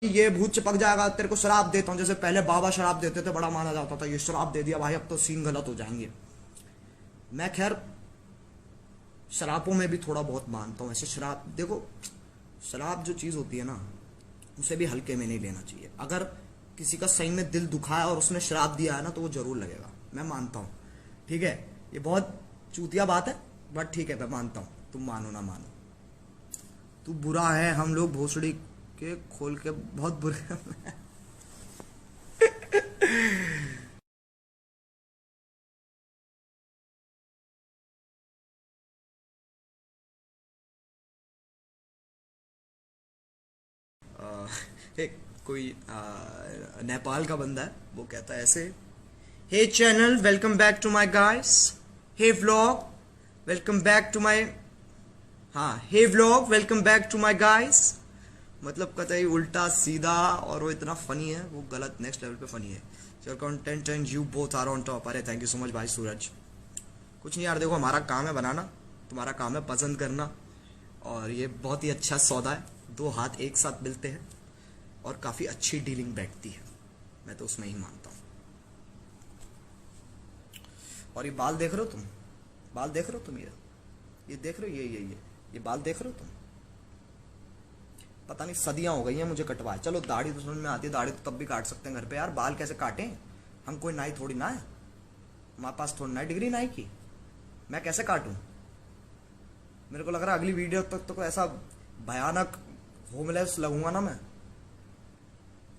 ये भूत चिपक जाएगा, तेरे को शराब देता हूँ। जैसे पहले बाबा शराब देते थे, बड़ा माना जाता था, ये शराब दे दिया भाई अब तो सीन गलत हो जाएंगे। मैं खैर शराबों में भी थोड़ा बहुत मानता हूँ। ऐसे शराब देखो, शराब जो चीज़ होती है ना, उसे भी हल्के में नहीं लेना चाहिए। अगर किसी का सही में दिल दुखा है और उसने शराब दिया है ना, तो वो जरूर लगेगा, मैं मानता हूँ। ठीक है, ये बहुत चूतिया बात है, बट ठीक है मैं मानता हूँ, तुम मानो ना मानो। तू बुरा है, हम लोग भोसड़ी के खोल के बहुत बुरे हैं। एक कोई नेपाल का बंदा है, वो कहता है ऐसे, hey channel welcome back to my guys, hey vlog welcome back to my, हाँ hey vlog welcome back to my guys. मतलब कतई उल्टा सीधा, और वो इतना फनी है, वो गलत नेक्स्ट लेवल पे फनी है। Your content and you both are on top. अरे थैंक यू सो मच भाई सूरज। कुछ नहीं यार, देखो हमारा काम है बनाना, तुम्हारा काम है पसंद करना, और ये बहुत ही अच्छा सौदा है, दो हाथ एक साथ मिलते हैं और काफी अच्छी डीलिंग बैठती है, मैं तो उसमें ही मानता हूँ। और ये बाल देख रहे हो तुम, बाल देख रहे हो तुम, ये देख रहे हो, ये बाल देख रहे हो तुम, पता नहीं सदियां हो गई हैं मुझे कटवाए। चलो दाढ़ी तो समझ में आती है, दाढ़ी तो तब भी काट सकते हैं घर पे यार, बाल कैसे काटें, हम कोई नाई थोड़ी ना है, हमारे पास थोड़ी ना डिग्री नाई की, मैं कैसे काटूं। मेरे को लग रहा है अगली वीडियो तक तो ऐसा भयानक होमलेस लगूंगा ना मैं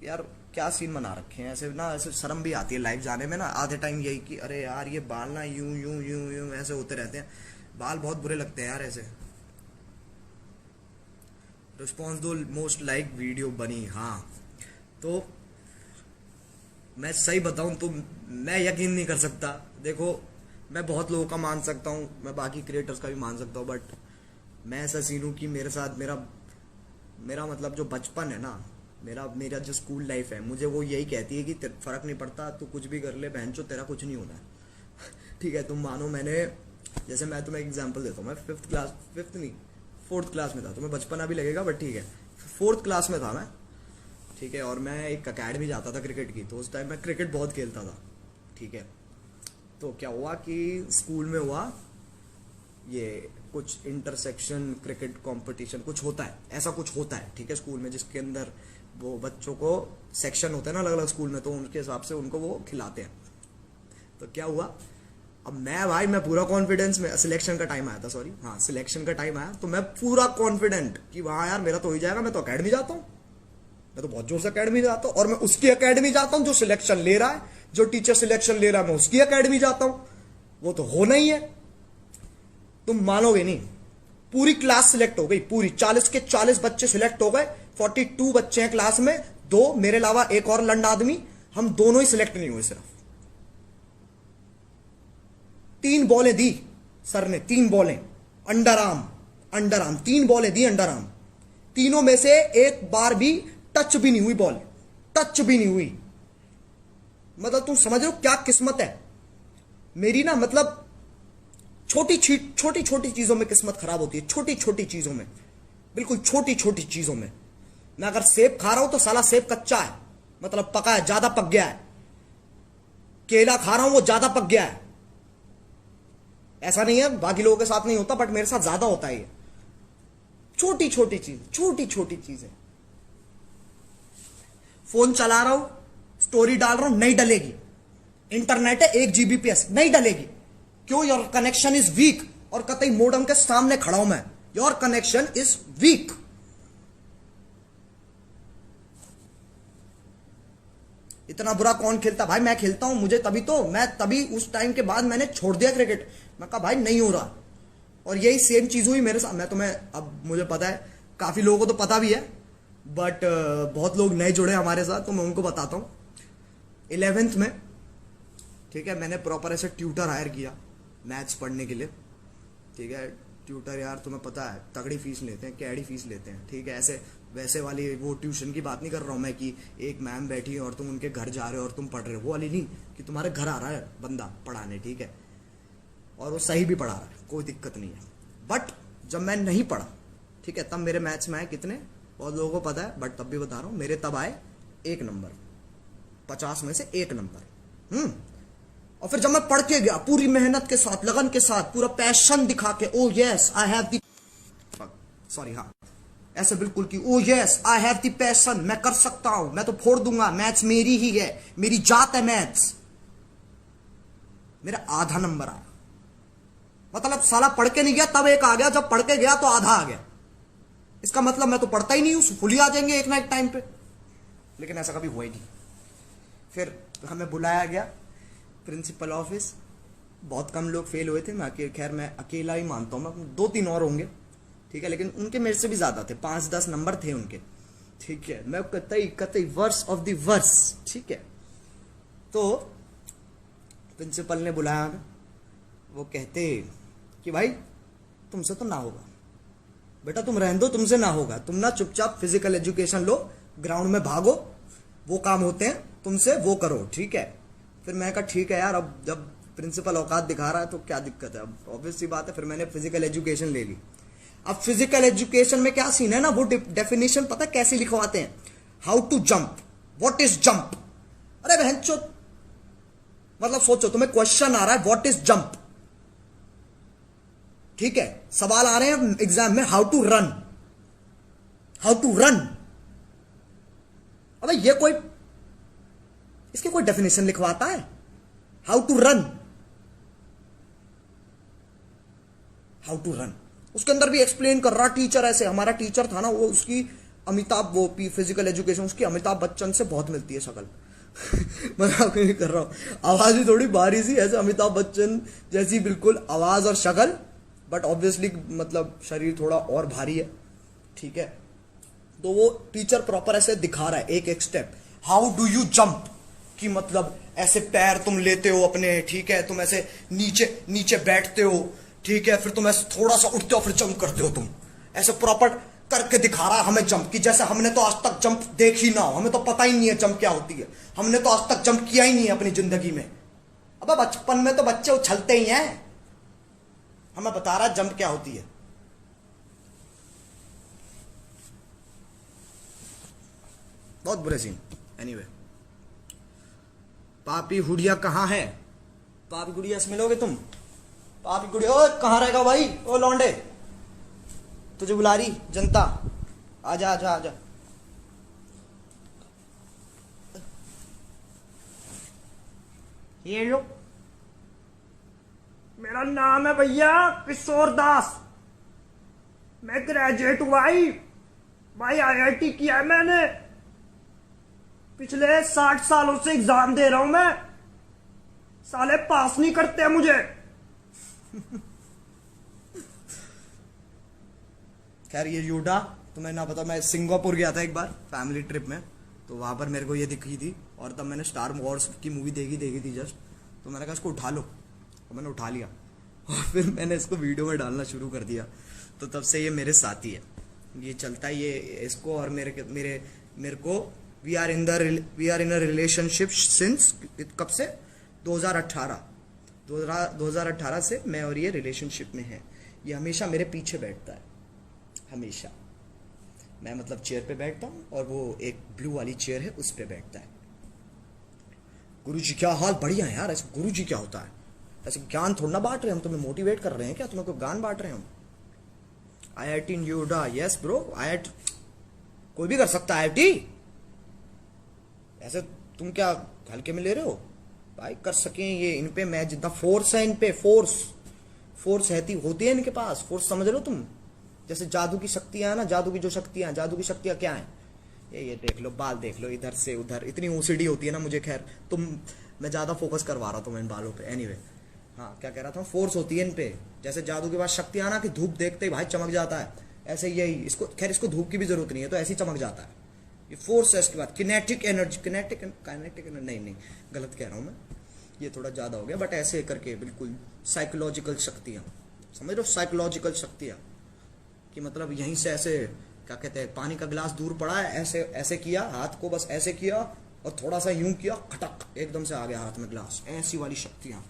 यार। क्या सीन बना रखे हैं ऐसे ना, ऐसे शर्म भी आती है लाइव जाने में ना, आधे टाइम यही कि अरे यार ये बाल ना यूं यूं यूं यूं ऐसे होते रहते हैं, बाल बहुत बुरे लगते हैं यार ऐसे। रिस्पॉन्स दो, मोस्ट लाइक वीडियो बनी, हाँ तो मैं सही बताऊं तो मैं यकीन नहीं कर सकता। देखो मैं बहुत लोगों का मान सकता हूँ, मैं बाकी क्रिएटर्स का भी मान सकता हूँ, बट मैं ऐसा सीन हूँ कि मेरे साथ मेरा मेरा मतलब जो बचपन है ना, मेरा जो स्कूल लाइफ है, मुझे वो यही कहती है कि फर्क नहीं पड़ता, तू कुछ भी कर ले बहनचो, तेरा कुछ नहीं होना है। ठीक है, तुम मानो मैंने, जैसे मैं तुम्हें एग्जांपल देता हूँ, मैं फिफ्थ नहीं 4th क्लास में था, तुम्हें बचपना भी लगेगा बट ठीक है, 4th क्लास में था मैं। ठीक है, और मैं एक अकेडमी जाता था क्रिकेट की, तो उस टाइम मैं क्रिकेट बहुत खेलता था। ठीक है, तो क्या हुआ कि स्कूल में हुआ ये कुछ इंटरसेक्शन क्रिकेट कंपटीशन कुछ होता है, ऐसा कुछ होता है। ठीक है, स्कूल में जिसके अंदर वो बच्चों को सेक्शन होते हैं ना अलग अलग स्कूल में, तो उनके हिसाब से उनको वो खिलाते हैं। तो क्या हुआ, अब मैं पूरा कॉन्फिडेंस में, सिलेक्शन का टाइम आया था, सॉरी हाँ सिलेक्शन का टाइम आया, तो मैं पूरा कॉन्फिडेंट कि वहां यार मेरा तो हो ही जाएगा, मैं तो अकेडमी जाता हूँ, मैं तो बहुत जोर से अकेडमी जाता हूँ, और मैं उसकी अकेडमी जाता हूँ जो सिलेक्शन ले रहा है, जो टीचर सिलेक्शन ले रहा है मैं उसकी अकेडमी जाता हूँ, वो तो होना ही है। तुम मानोगे नहीं, पूरी क्लास सिलेक्ट हो गई, पूरी 40 के 40 बच्चे सिलेक्ट हो गए, 42 बच्चे हैं क्लास में, 2 मेरे अलावा एक और लंड आदमी, हम दोनों ही सिलेक्ट नहीं हुए। सिर्फ 3 बॉलें दी सर ने, 3 बॉलें under arm 3 बॉलें the under arm, तीनों में से एक बार भी टच भी नहीं हुई बॉल, टच भी नहीं हुई। मतलब तुम समझ रहे हो क्या किस्मत है मेरी ना, मतलब छोटी छोटी चीजों में किस्मत खराब होती है, छोटी छोटी चीजों में, बिल्कुल छोटी छोटी चीजों में। मैं अगर सेब खा रहा हूं तो साला सेब कच्चा है, मतलब पका है, ज्यादा पक गया है। केला खा रहा हूं वो ज्यादा पक गया है, ऐसा नहीं है बाकी लोगों के साथ नहीं होता, बट मेरे साथ ज्यादा होता है। ये छोटी छोटी चीजें, फोन चला रहा हूं, स्टोरी डाल रहा हूं, नहीं डलेगी, इंटरनेट है 1 Gbps नहीं डलेगी, क्यों, योर कनेक्शन इज वीक, और कतई मोडम के सामने खड़ा हूं मैं, योर कनेक्शन इज वीक। इतना बुरा कौन खेलता भाई, मैं खेलता हूं, मुझे तभी उस टाइम के बाद मैंने छोड़ दिया क्रिकेट, मैं कहा भाई नहीं हो रहा। और यही सेम चीज हुई मेरे साथ। मैं तुम्हें, अब मुझे पता है काफी लोगों को तो पता भी है, बट बहुत लोग नए जुड़े हमारे साथ, तो मैं उनको बताता हूं। 11th में, ठीक है, मैंने प्रॉपर ऐसे ट्यूटर हायर किया मैथ्स पढ़ने के लिए। ठीक है, ट्यूटर यार तुम्हें पता है तगड़ी फीस लेते हैं, कैडी फीस लेते हैं। ठीक है, ऐसे वैसे वाली वो ट्यूशन की बात नहीं कर रहा हूँ मैं कि एक मैम बैठी है और तुम उनके घर जा रहे हो और तुम पढ़ रहे हो, वो वाली नहीं, कि तुम्हारे घर आ रहा है बंदा पढ़ाने, ठीक है, और वो सही भी पढ़ा रहा है, कोई दिक्कत नहीं है। बट जब मैं नहीं पढ़ा, ठीक है, तब मेरे मैथ्स में आए कितने बहुत लोगों को पता है, बट तब भी बता रहा हूं, मेरे तब आए 1 नंबर, 50 में से 1 नंबर। और फिर जब मैं पढ़ के गया पूरी मेहनत के साथ, लगन के साथ, पूरा पैशन दिखा के, ओ yes I have the, sorry हाँ, ऐसे बिल्कुल कि ओ yes I have the passion, मैं कर सकता हूं, मैं तो फोड़ दूंगा, मैथ्स मेरी ही है, मेरी जात है मैथ्स। मेरा आधा नंबर आया, मतलब साला पढ़ के नहीं गया तब 1 आ गया, जब पढ़ के गया तो आधा आ गया। इसका मतलब मैं तो पढ़ता ही नहीं हूं, फुल ही आ जाएंगे एक ना एक टाइम पे। लेकिन ऐसा कभी हुआ ही नहीं। फिर हमें बुलाया गया प्रिंसिपल ऑफिस, बहुत कम लोग फेल हुए थे, खैर मैं अकेला ही मानता हूँ, मैं 2-3 और होंगे, ठीक है, लेकिन उनके मेरे से भी ज्यादा थे, 5-10 नंबर थे उनके, ठीक है, मैं कतई वर्स ऑफ द वर्स, ठीक है। तो प्रिंसिपल ने बुलाया हमें, वो कहते कि भाई तुमसे तो ना होगा बेटा, तुम रहने दो, तुमसे ना होगा, तुम ना चुपचाप फिजिकल एजुकेशन लो, ग्राउंड में भागो, वो काम होते हैं तुमसे, वो करो, ठीक है। फिर मैं कहा ठीक है यार, अब जब प्रिंसिपल औकात दिखा रहा है तो क्या दिक्कत है, अब ऑब्वियस सी बात है। फिर मैंने फिजिकल एजुकेशन ले ली। अब फिजिकल एजुकेशन में क्या सीन है ना, वो डेफिनेशन पता कैसे लिखवाते हैं, how to jump, what is jump. अरे बहनचोद, मतलब सोचो तुम्हें क्वेश्चन आ रहा है व्हाट इज जंप, ठीक है, सवाल आ रहे हैं एग्जाम में, how to run, how to run. अबे ये कोई, इसके कोई डेफिनेशन लिखवाता है, how to run, how to run, उसके अंदर भी एक्सप्लेन कर रहा टीचर। ऐसे हमारा टीचर था ना, वो उसकी अमिताभ, वो फिजिकल एजुकेशन, उसकी अमिताभ बच्चन से बहुत मिलती है शक्ल। मजाक नहीं कर रहा हूं, आवाज भी थोड़ी भारी सी, ऐसे अमिताभ बच्चन जैसी बिल्कुल आवाज और शक्ल, बट ऑब्वियसली मतलब शरीर थोड़ा और भारी है, ठीक है। तो वो टीचर प्रॉपर ऐसे दिखा रहा है एक एक step, how do you jump, कि मतलब ऐसे पैर तुम लेते हो अपने, ठीक है, तुम ऐसे नीचे नीचे बैठते हो, ठीक है, फिर तुम ऐसे थोड़ा सा उठते हो, फिर जंप करते हो, तुम ऐसे प्रॉपर करके दिखा रहा है हमें जंप की, जैसे हमने तो आज तक जंप देख ही ना हो, हमें तो पता ही नहीं है जंप क्या होती है, हमने तो आज तक जंप किया ही नहीं है अपनी जिंदगी में। अब बचपन में तो बच्चे उछलते ही हैं, हमें बता रहा है जंप क्या होती है। बहुत बुरे सीन। एनीवे, पापी हुडिया कहाँ है, पापी गुड़िया से मिलोगे तुम, पापी गुड़िया, ओ कहाँ रहेगा भाई, ओ लौंडे, तुझे बुला रही जनता, आजा आजा आजा। ये लो, मेरा नाम है भैया किशोर दास, मैं ग्रेजुएट हुआ भाई, IIT किया है मैंने, पिछले 60 सालों से एग्जाम दे रहा हूं मैं, साले पास नहीं करते मुझे। खैर ये यूडा तुम्हें ना पता, मैं सिंगापुर गया था एक बार फैमिली ट्रिप में, तो वहां पर मेरे को ये दिखी थी, और तब मैंने स्टार वॉर्स की मूवी देखी थी जस्ट, तो मैंने कहा इसको उठा लो, तो मैंने उठा लिया, और फिर मैंने इसको वीडियो में डालना शुरू कर दिया। तो तब से ये मेरे साथी है, ये चलता है, ये इसको और मेरे को we are in a relationship since, कब से, 2018 से मैं और ये रिलेशनशिप में है। ये हमेशा मेरे पीछे बैठता है, हमेशा, मैं मतलब चेयर पे बैठता हूँ और वो एक ब्लू वाली चेयर है उस पे बैठता है। गुरुजी क्या हाल, बढ़िया है यार, ऐसे गुरुजी क्या होता है, ऐसे ज्ञान थोड़ा ना बांट रहे हैं हम, तुम्हें मोटिवेट कर रहे हैं क्या, तुम्हें कोई ज्ञान बांट रहे हैं हम। IIT इन यूडा, यस ब्रो, IIT कोई भी कर सकता है IIT, ऐसे तुम क्या हल्के में ले रहे हो भाई, कर सकें ये, इन पे मैं जितना फोर्स है, इन पे फोर्स होती है इनके पास, फोर्स समझ रहे हो तुम, जैसे जादू की शक्तियां है ना, जादू की शक्तियां क्या है, ये देख लो, बाल देख लो, इधर से उधर, इतनी OCD होती है ना मुझे, खैर मैं ज्यादा फोकस करवा रहा था इन बालों पे। एनीवे, हाँ क्या कह रहा था, फोर्स होती है इन पे, जैसे जादू के पास शक्तियां ना कि धूप देखते ही भाई चमक जाता है, ऐसे यही इसको, खैर इसको धूप की भी जरूरत नहीं है, तो ऐसे ही चमक जाता है, ये फोर्स है इसके बाद, किनेटिक एनर्जी, नहीं गलत कह रहा हूं मैं, ये थोड़ा ज्यादा हो गया, बट ऐसे करके बिल्कुल साइकोलॉजिकल शक्तियां, समझ लो, साइकोलॉजिकल शक्तियां, कि मतलब यहीं से ऐसे क्या कहते हैं, पानी का गिलास दूर पड़ा है, ऐसे किया हाथ को, बस ऐसे किया और थोड़ा सा यूं किया, खटक एकदम से आ गया हाथ में गिलास, ऐसी वाली शक्तियां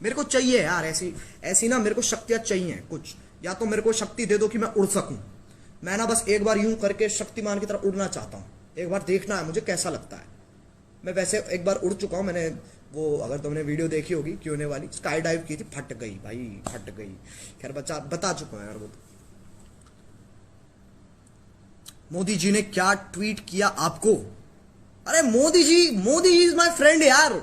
मेरे को चाहिए यार, ऐसी ना मेरे को शक्तियां चाहिए कुछ, या तो मेरे को शक्ति दे दो कि मैं उड़ सकूं, मैं ना बस एक बार यूं करके शक्तिमान की तरह उड़ना चाहता हूँ, एक बार देखना है मुझे कैसा लगता है। मैं वैसे एक बार उड़ चुका हूँ, मैंने वो अगर तुमने वीडियो देखी होगी क्यों वाली, स्काई डाइव की थी, फट गई भाई, फट गई। खैर बता चुका हूँ यार वो। मोदी जी ने क्या ट्वीट किया आपको? अरे Modi ji is my friend यार,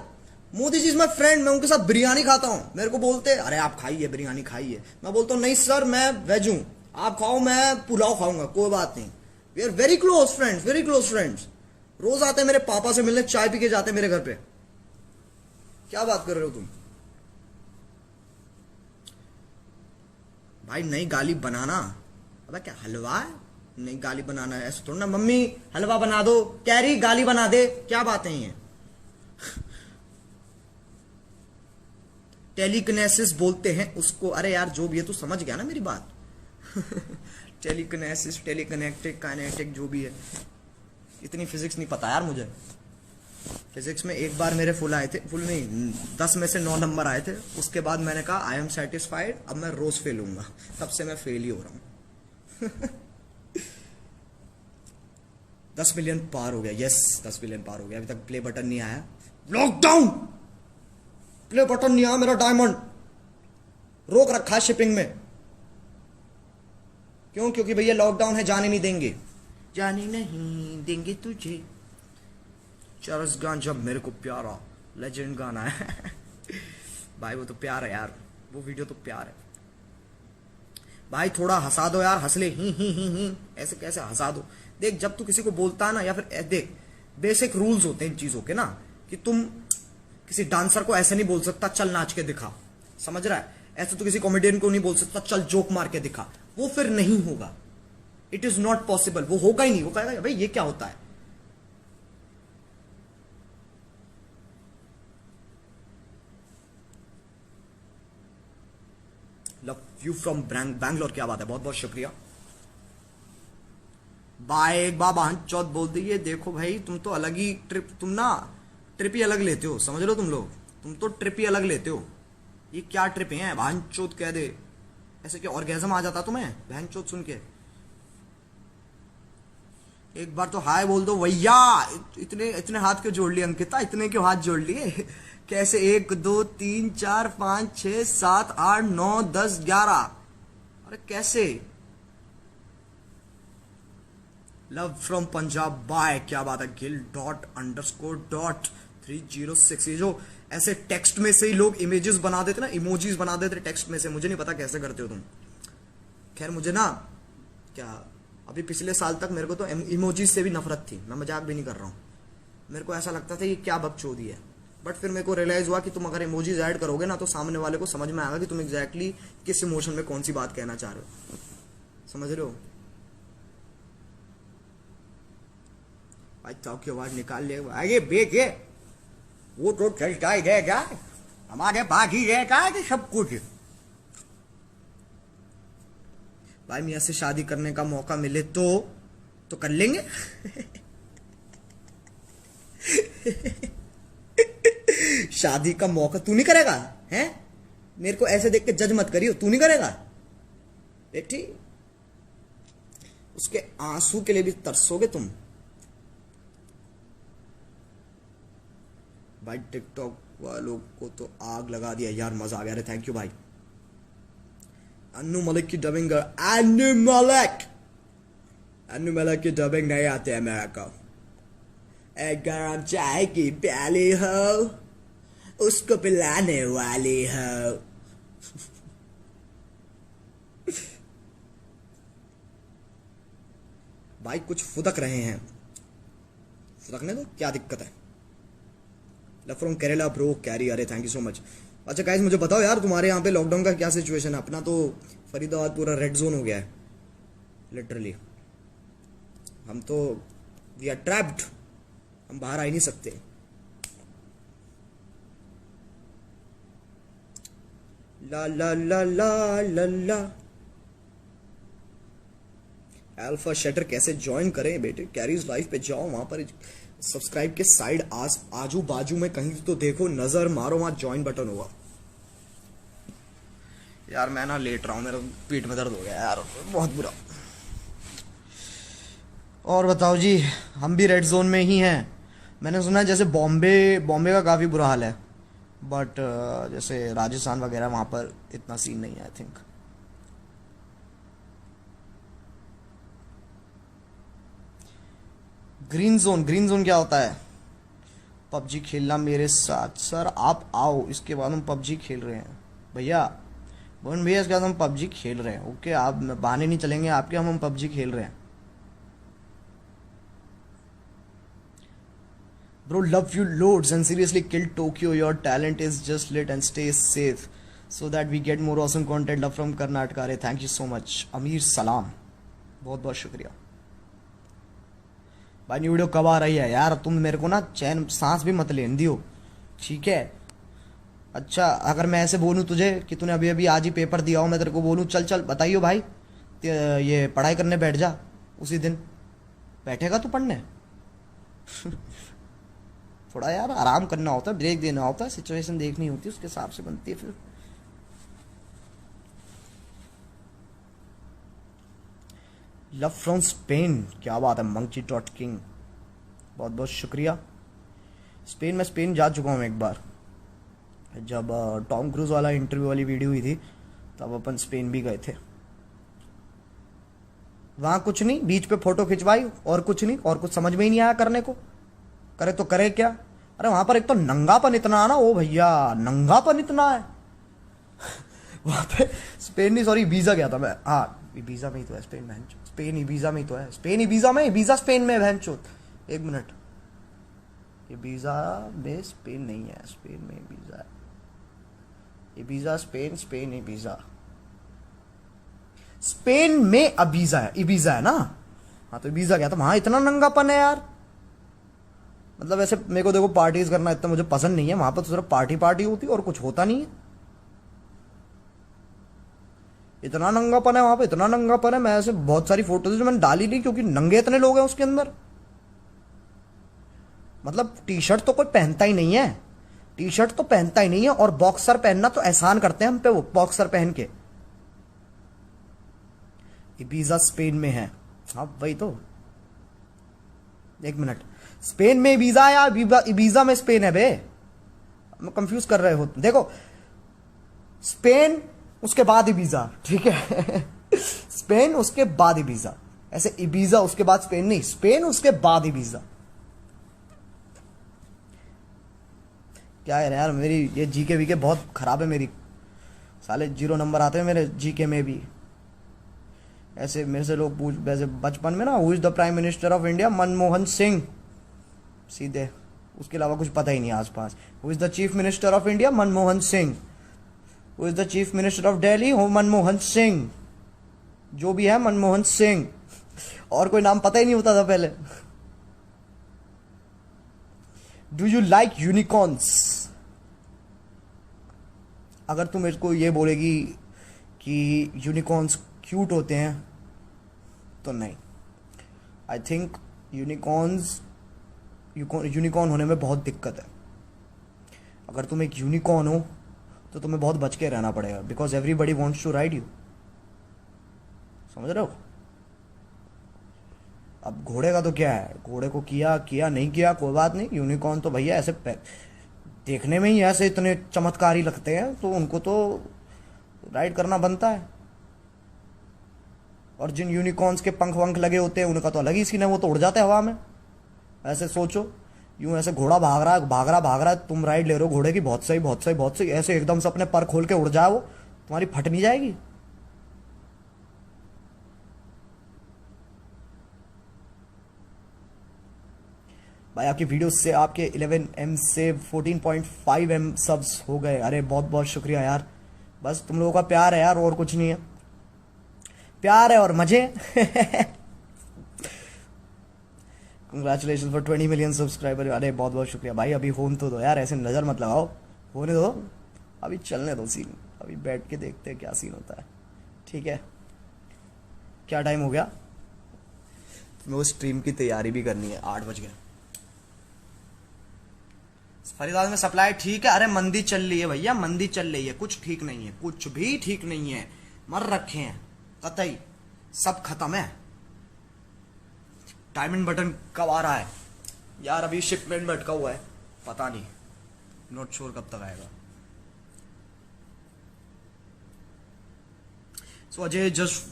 Modi ji is my friend. मैं उनके साथ बिरयानी खाता हूं, मेरे को बोलते अरे आप खाइए बिरयानी खाइए, मैं बोलता हूं नहीं सर मैं वेज हूं, आप खाओ मैं पुलाव खाऊंगा, कोई बात नहीं। We are very close friends, very close friends. रोज आते हैं मेरे पापा से मिलने, चाय पी के जाते हैं मेरे घर पे। क्या बात कर रहे हो तुम भाई? नई गाली बनाना, अबे क्या हलवा है? नहीं गाली बनाना है ऐसा थोड़ा ना, मम्मी हलवा बना दो, कैरी गाली बना दे, क्या बातें हैं ये? टेलीकिनेसिस बोलते हैं उसको। अरे यार जो भी है तू समझ गया ना मेरी बात। टेलीकिनेसिस, टेलीकनेक्टिक, काइनेटिक, जो भी है, इतनी फिजिक्स नहीं पता यार मुझे। फिजिक्स में एक बार मेरे फुल आए थे, फुल नहीं 10 में से 9 नंबर आए थे, उसके बाद मैंने कहा आई एम सेटिस्फाइड, अब मैं रोज फेल हूंगा, तब से मैं फेल ही हो रहा हूं। 10 मिलियन पार हो गया, यस 10 मिलियन पार हो गया, अभी तक प्ले बटन नहीं आया। लॉकडाउन प्ले बटन नहीं आया मेरा, डायमंड रोक रखा है शिपिंग में। क्यों? क्योंकि भैया लॉकडाउन है, जाने नहीं देंगे, जाने नहीं देंगे तुझे। चार्ल्स गान जब मेरे को प्यारा, लेजेंड गाना है। भाई वो तो प्यार है यार, वो वीडियो तो प्यार है भाई। थोड़ा हंसा दो यार, हंस ले, ही ऐसे कैसे हंसा दो। देख जब तू किसी को बोलता है ना, या फिर देख बेसिक रूल्स होते हैं इन चीजों के ना, कि तुम किसी डांसर को ऐसे नहीं बोल सकता चल नाच के दिखा, समझ रहा है? ऐसे तो किसी कॉमेडियन को नहीं बोल सकता चल जोक मार के दिखा, वो फिर नहीं होगा। इट इज नॉट पॉसिबल, वो होगा ही नहीं। वो कहेगा भाई ये क्या होता है। लव यू फ्रॉम बैंगलोर, क्या बात है, बहुत बहुत शुक्रिया बाय। एक बार बहन चौथ बोल दी, ये देखो भाई तुम तो अलग ही ट्रिप, तुम ना ट्रिप ही अलग लेते हो, समझ लो तुम लोग, तुम तो ट्रिप ही अलग लेते हो। ये क्या ट्रिप है बहन चौथ कह दे, ऐसे क्या ऑर्गेजम आ जाता तुम्हें बहन चौथ सुन के? एक बार तो हाय बोल दो भैया। इतने इतने हाथ क्यों जोड़ लिए अंकिता, इतने क्यों हाथ जोड़ लिए? कैसे 1 2 3 4 5 6 7 8 9 10 11, अरे कैसे? लव फ्रॉम पंजाब बाय, क्या बात है। गिल ._.306, ये जो ऐसे टेक्स्ट में से ही लोग इमेजेस बना देते ना, इमोजीज बना देते टेक्स्ट में से, मुझे नहीं पता कैसे करते हो तुम। खैर मुझे ना क्या, अभी पिछले साल तक मेरे को तो इमोजीज से भी नफरत थी, मैं मजाक भी नहीं कर रहा हूँ। मेरे को ऐसा लगता था ये क्या बकचोदी है, बट फिर मेरे को रियलाइज हुआ कि तुम अगर इमोजीज ऐड करोगे ना, तो सामने वाले को समझ में आएगा कि तुम एग्जैक्टली किस इमोशन में कौन सी बात कहना चाह रहे हो, समझ रहे हो? भाई चौक की आवाज निकाल ले, आगे बेचे वो तो चलता ही रहेगा, हमारे पास ही रहेगा कि सब कुछ। भाई मियाँ से शादी करने का मौका मिले तो कर लेंगे। शादी का मौका तू नहीं करेगा हैं? मेरे को ऐसे देख के जज मत करियो, तू नहीं करेगा बेटी, उसके आंसू के लिए भी तरसोगे तुम। भाई टिकटॉक वालों को तो आग लगा दिया यार, मजा आ गया। थैंक यू भाई। अन्नू मलिक की डबिंग, अन्नू मलिक की डबिंग नहीं आते है मेरे को। एक गरम चाय की प्याली हो, उसको पिलाने वाली हो। भाई कुछ फुदक रहे हैं, फुदकने दो, क्या दिक्कत है। Love from Kerala bro carry, अरे थैंक यू सो मच। अच्छा गाइस मुझे बताओ यार, तुम्हारे यहाँ पे लॉकडाउन का क्या सिचुएशन है? अपना तो फरीदाबाद पूरा रेड जोन हो गया है लिटरली। हम तो वी आर ट्रैप्ड, हम बाहर आ ही नहीं सकते। ला ला ला ला ला ला। अल्फा शटर कैसे ज्वाइन करें बेटे? कैरीज लाइफ पे जाओ, वहां पर सब्सक्राइब के साइड आजू बाजू में कहीं तो देखो, नजर मारो, वहां ज्वाइन बटन होगा। यार मैं ना लेट रहा हूं, मेरा पीठ में दर्द हो गया यार बहुत बुरा। और बताओ जी। हम भी रेड जोन में ही हैं। मैंने सुना है जैसे बॉम्बे बॉम्बे का काफ़ी बुरा हाल है, बट जैसे राजस्थान वगैरह वहाँ पर इतना सीन नहीं है आई थिंक। ग्रीन जोन क्या होता है? पबजी खेलना मेरे साथ। सर आप आओ, इसके बाद हम पबजी खेल रहे हैं भैया। मोहन भैया इसके बाद हम पबजी खेल रहे हैं। ओके, आप बहाने नहीं चलेंगे आपके, हम पबजी खेल रहे हैं। Bro, love you loads and seriously kill Tokyo. Your talent is just lit and stay safe so that we get more awesome content. Love from Karnataka. अरे थैंक यू सो मच अमीर सलाम, बहुत बहुत शुक्रिया भाई। न्यू वीडियो कब आ रही है यार? तुम मेरे को ना चैन सांस भी मत लेने दियो, ठीक है? अच्छा, अगर मैं ऐसे बोलूँ तुझे कि तूने अभी अभी आज ही पेपर दिया हो, मैं तेरे को बोलूँ चल चल बताइयो भाई ये पढ़ाई करने बैठ जा, उसी दिन बैठेगा तू पढ़ने? थोड़ा यार आराम करना होता है, ब्रेक देना होता है, सिचुएशन देखनी होती है, उसके हिसाब से बनती है फिर। लव फ्रॉम स्पेन, क्या बात है मंकी डॉट किंग, बहुत बहुत शुक्रिया। स्पेन, मैं स्पेन जा चुका हूँ एक बार, जब टॉम क्रूज वाला इंटरव्यू वाली वीडियो हुई थी तब अपन स्पेन भी गए थे। वहाँ कुछ नहीं, बीच पे फोटो खिंचवाई और कुछ नहीं, और कुछ समझ में ही नहीं आया करने को, करे तो करे क्या। अरे वहां पर एक तो नंगापन इतना है ना, ओ भैया नंगापन इतना है वहां पे। स्पेन नहीं, सॉरी वीजा गया था मैं। हाँ वीजा में ही तो है स्पेन, बहन चोद। स्पेन ही वीजा में ही तो है, स्पेन ही वीजा में, वीजा स्पेन में बहन चोद। एक मिनट, ये वीजा में स्पेन नहीं है, स्पेन में वीजा है। ये वीजा स्पेन, स्पेन ही वीजा, स्पेन में अबीजा है, इबीजा है ना। हाँ तो वीजा गया था, वहां इतना नंगापन है यार। मतलब ऐसे मेरे को देखो पार्टीज करना इतना मुझे पसंद नहीं है, वहां पर तो सिर्फ पार्टी पार्टी होती है और कुछ होता नहीं है। इतना नंगापन है वहां पे, इतना नंगापन है। मैं ऐसे बहुत सारी फोटोज जो मैंने डाली नहीं क्योंकि नंगे इतने लोग हैं उसके अंदर। मतलब टी शर्ट तो कोई पहनता ही नहीं है, टी शर्ट तो पहनता ही नहीं है, और बॉक्सर पहनना तो एहसान करते हैं हम पे, वो बॉक्सर पहन के। इबीजा स्पेन में है, हाँ वही तो। एक मिनट, स्पेन में इबीजा या इबीजा में स्पेन है बे? मैं कंफ्यूज कर रहे हो। देखो स्पेन उसके बाद इबीजा, ठीक है स्पेन उसके बाद इबीजा, ऐसे इबीजा उसके बाद स्पेन नहीं, स्पेन उसके बाद इबीजा। क्या है यार, मेरी ये जीके वीके बहुत खराब है मेरी, साले 0 नंबर आते हैं मेरे जीके में भी। ऐसे मेरे से लोग पूछ, वैसे बचपन में ना, who is the prime minister of India? Manmohan Singh, सीधे, उसके अलावा कुछ पता ही नहीं आसपास। Who is the chief minister of India? Manmohan Singh. Who is the chief minister of Delhi? हो मनमोहन सिंह। जो भी है मनमोहन सिंह, और कोई नाम पता ही नहीं होता था पहले। Do you like unicorns? अगर तुम मेरे को ये बोलेगी कि यूनिकॉर्न्स क्यूट होते हैं तो नहीं। आई थिंक यूनिकॉर्न होने में बहुत दिक्कत है। अगर तुम एक यूनिकॉर्न हो तो तुम्हें बहुत बच के रहना पड़ेगा, because everybody wants to ride you, समझ रहे हो? अब घोड़े का तो क्या है, घोड़े को किया नहीं किया कोई बात नहीं। यूनिकॉर्न तो भैया ऐसे देखने में ही ऐसे इतने चमत्कारी लगते हैं, तो उनको तो राइड करना बनता है। और जिन यूनिकॉर्न्स के पंख वंख लगे होते हैं उनका तो अलग ही सीन है, वो तो उड़ जाते हैं हवा में। ऐसे सोचो, यूं ऐसे घोड़ा भाग रहा है, तुम राइड ले रहे हो घोड़े की, बहुत सही, ऐसे एकदम से अपने पर खोल के उड़ जाए वो, तुम्हारी फट नहीं जाएगी? भाई आपकी वीडियो से आपके 11M से 14.5M सब्स हो गए। अरे बहुत बहुत शुक्रिया यार, बस तुम लोगों का प्यार है यार, और कुछ नहीं है, प्यार है और मजे कंग्रेचुलेशन फॉर 20 मिलियन सब्सक्राइबर। अरे बहुत बहुत शुक्रिया भाई, अभी होने तो दो यार, ऐसे नज़र मत लगाओ, होने दो, अभी चलने दो सीन, अभी बैठ के देखते हैं क्या सीन होता है, ठीक है? क्या टाइम हो गया? मैं वो स्ट्रीम की तैयारी भी करनी है, 8 बज गए। फरीदाबाद में सप्लाई ठीक है? अरे मंदी चल रही है भैया, मंदी चल रही है, कुछ ठीक नहीं है, कुछ भी ठीक नहीं है, मर रखे हैं कतई, सब खत्म है, डायमंड बटन कब आ रहा है यार? अभी शिपमेंट में अटका हुआ है, पता नहीं, नॉट श्योर कब तक आएगा। So Ajay, just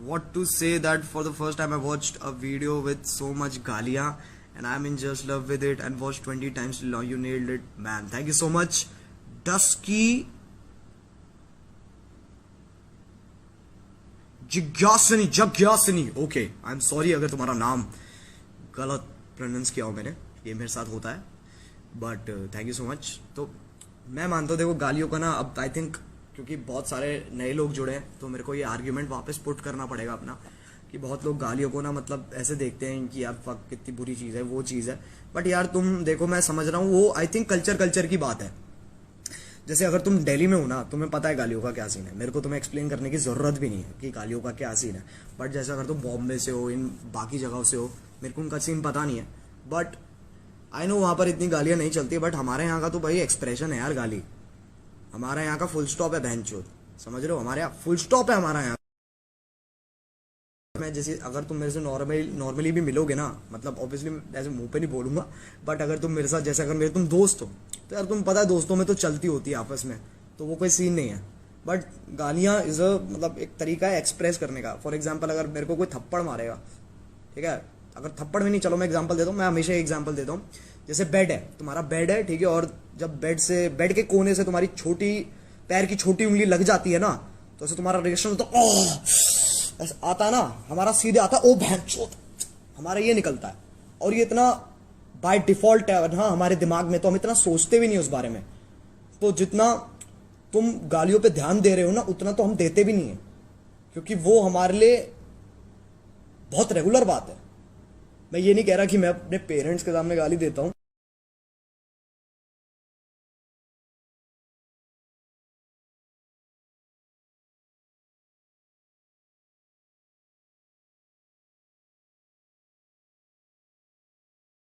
what to say that for the first time I watched a video with so much galia and I'm in just love with it and watched 20 times till now. You nailed it, man. Thank you so much. Dusky Jagyasini. Okay, I'm sorry अगर तुम्हारा नाम गलत pronounce किया हो मैंने, ये मेरे साथ होता है, but thank you so much. तो मैं मानता हूँ देखो गालियों का ना, अब आई थिंक क्योंकि बहुत सारे नए लोग जुड़े हैं तो मेरे को ये आर्ग्यूमेंट वापस पुट करना पड़ेगा अपना, कि बहुत लोग गालियों को ना मतलब ऐसे देखते हैं कि यार फक कितनी बुरी चीज़ है, वो चीज़ है। बट यार तुम देखो, मैं समझ रहा हूँ वो आई थिंक कल्चर की बात है। जैसे अगर तुम दिल्ली में हो ना, तुम्हें पता है गालियों का क्या सीन है, मेरे को तुम्हें एक्सप्लेन करने की ज़रूरत भी नहीं है कि गालियों का क्या सीन है। बट जैसे अगर तुम बॉम्बे से हो, इन बाकी जगहों से हो, मेरे को उनका सीन पता नहीं है, बट आई नो वहाँ पर इतनी गालियाँ नहीं चलती। बट हमारे यहाँ का तो भाई एक्सप्रेशन है यार गाली, हमारा यहाँ का फुल स्टॉप है बहनचोद, समझ रहे हो? हमारे यहाँ फुल स्टॉप है हमारा यहाँ। मैं जैसे अगर तुम मेरे से नॉर्मली भी मिलोगे ना, मतलब ऑब्वियसली ऐसे मुंह पे नहीं बोलूंगा, बट अगर तुम मेरे साथ जैसे अगर मेरे तुम दोस्त हो तो यार तुम पता है दोस्तों में तो चलती होती है आपस में, तो वो कोई सीन नहीं है। बट गालियाँ इज अ मतलब एक तरीका है एक्सप्रेस करने का। फॉर एग्जाम्पल अगर मेरे को कोई थप्पड़ मारेगा, ठीक है, अगर थप्पड़ में नहीं, चलो मैं एग्जाम्पल देता हूँ, मैं हमेशा एग्जाम्पल देता हूँ। जैसे बेड है, तुम्हारा बेड है, ठीक है, और जब बेड के कोने से तुम्हारी पैर की छोटी उंगली लग जाती है ना, तो ऐसे तुम्हारा रिएक्शन होता है ऐसा आता है ना, हमारा सीधे आता है ओ भैंचोद, हमारा ये निकलता है। और ये इतना बाय डिफॉल्ट है ना हमारे दिमाग में, तो हम इतना सोचते भी नहीं उस बारे में। तो जितना तुम गालियों पे ध्यान दे रहे हो ना, उतना तो हम देते भी नहीं है, क्योंकि वो हमारे लिए बहुत रेगुलर बात है। मैं ये नहीं कह रहा कि मैं अपने पेरेंट्स के सामने गाली देता हूँ,